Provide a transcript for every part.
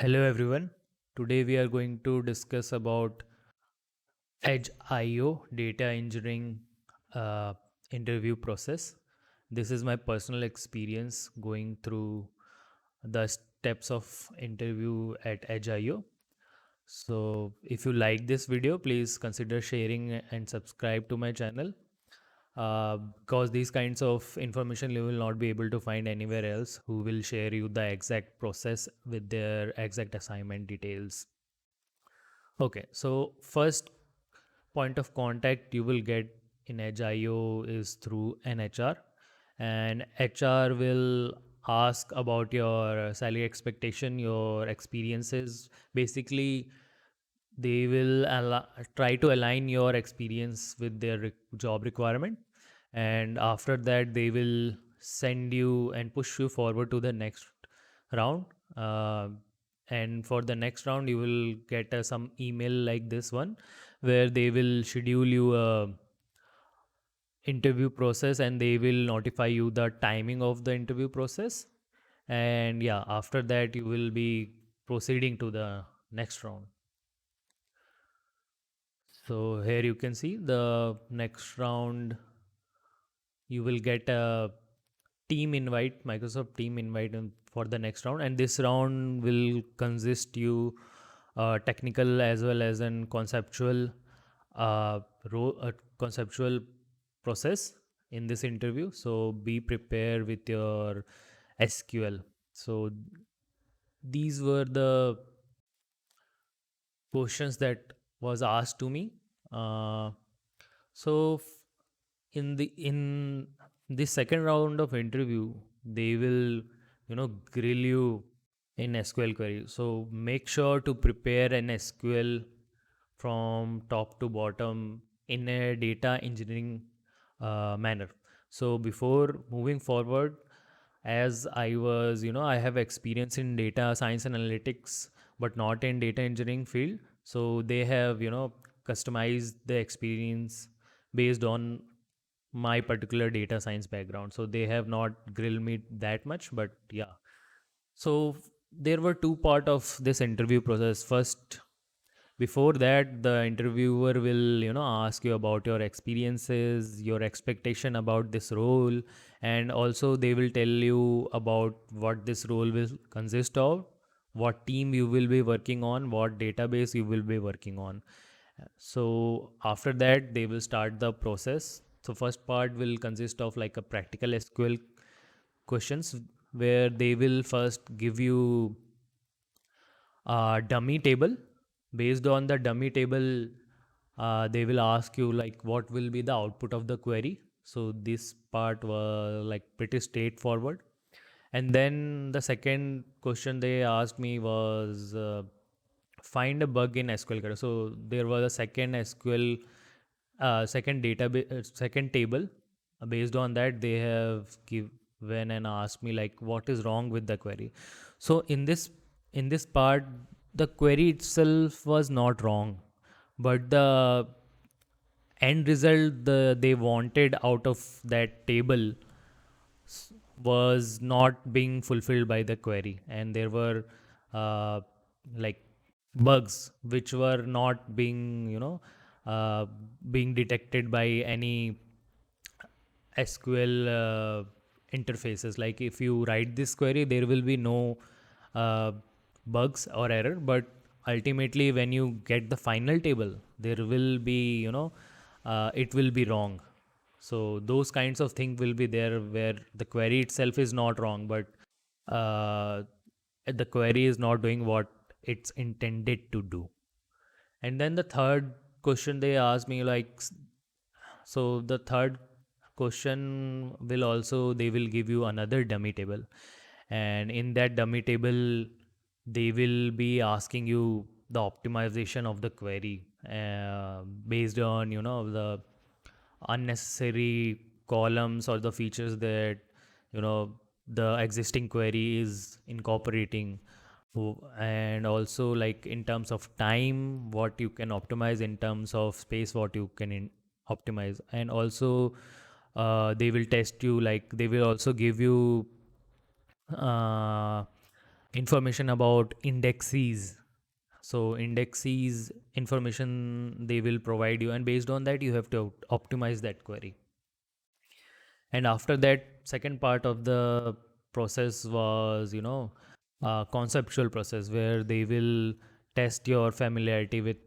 Hello everyone. Today we are going to discuss about Edgio data engineering uh, interview process. This is my personal experience going through the steps of interview at Edgio. So if you like this video, please consider sharing and subscribe to my channel. Because these kinds of information you will not be able to find anywhere else who will share you the exact process with their exact assignment details. Okay, so first point of contact you will get in Edgio is through an HR, and HR will ask about your salary expectation, your experiences. Basically, they will try to align your experience with their job requirement, and after that, they will send you and push you forward to the next round. Uh, and for the next round, you will get some email like this one where they will schedule you a interview process and they will notify you the timing of the interview process. And yeah, after that you will be proceeding to the next round. So here you can see the next round. You will get a team invite, Microsoft Team invite for the next round, and this round will consist you technical as well as an conceptual uh, conceptual process in this interview. So be prepared with your SQL. So these were the questions that was asked to me. Uh, so in this second round of interview, they will grill you in SQL query. So make sure to prepare an SQL from top to bottom in a data engineering manner. So before moving forward, as I was, I have experience in data science and analytics, but not in data engineering field. So they have, customized the experience based on my particular data science background. So they have not grilled me that much, but yeah. So there were two part of this interview process. First, before that, the interviewer will ask you about your experiences, your expectation about this role, and also they will tell you about what this role will consist of, what team you will be working on, what database you will be working on. So after that, they will start the process. So first part will consist of like a practical SQL questions where they will first give you a dummy table. Based on the dummy table, they will ask you like what will be the output of the query. So this part was like pretty straightforward. And then the second question they asked me was find a bug in SQL query. So there was a second SQL, second database, second table. Based on that, they have given and asked me like what is wrong with the query. So in this part, the query itself was not wrong, but the end result they wanted out of that table was not being fulfilled by the query, and there were uh, like bugs which were not being uh, being detected by any SQL interfaces. Like if you write this query, there will be no uh, bugs or error, but ultimately when you get the final table, there will be it will be wrong. So those kinds of things will be there where the query itself is not wrong, but uh, the query is not doing what it's intended to do. And then the third question they asked me like, so the third question will also, they will give you another dummy table, and in that dummy table they will be asking you the optimization of the query based on the unnecessary columns or the features that the existing query is incorporating. And also like in terms of time, what you can optimize, in terms of space, what you can optimize. And also they will test you, like they will also give you uh, information about indexes. So indexes information they will provide you, and based on that you have to optimize that query. And after that, second part of the process was, conceptual process, where they will test your familiarity with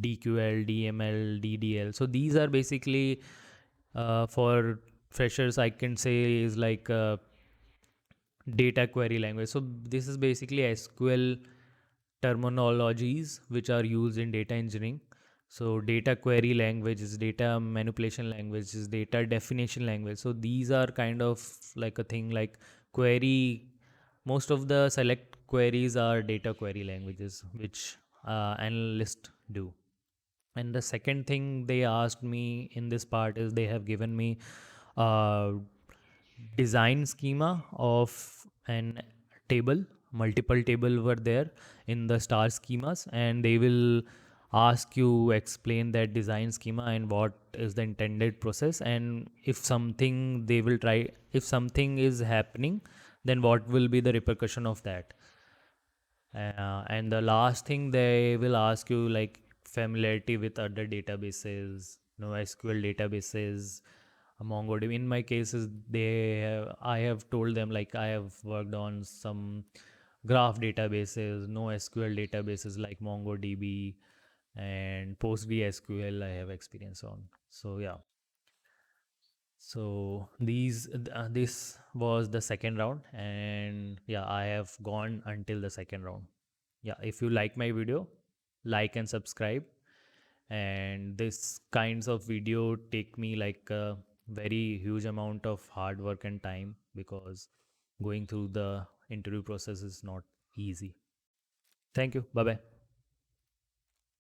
DQL, DML, DDL. So these are basically, for freshers, I can say, is like data query language. So this is basically SQL terminologies which are used in data engineering. So data query language is data manipulation language is data definition language. So these are kind of like a thing like query. Most of the select queries are data query languages which analysts do. And the second thing they asked me in this part is they have given me a design schema of an table. Multiple table were there in the star schemas, and they will ask you explain that design schema and what is the intended process, and if something they will try, if something is happening, then what will be the repercussion of that. And the last thing they will ask you, like familiarity with other databases, SQL databases, MongoDB. In my cases, I have told them like I have worked on some graph databases, SQL databases like MongoDB and PostgreSQL. I have experience on. So yeah, so this was the second round, and yeah, I have gone until the second round. Yeah, if you like my video, like and subscribe. And this kinds of video take me like a very huge amount of hard work and time, because going through the interview process is not easy. Thank you. Bye bye.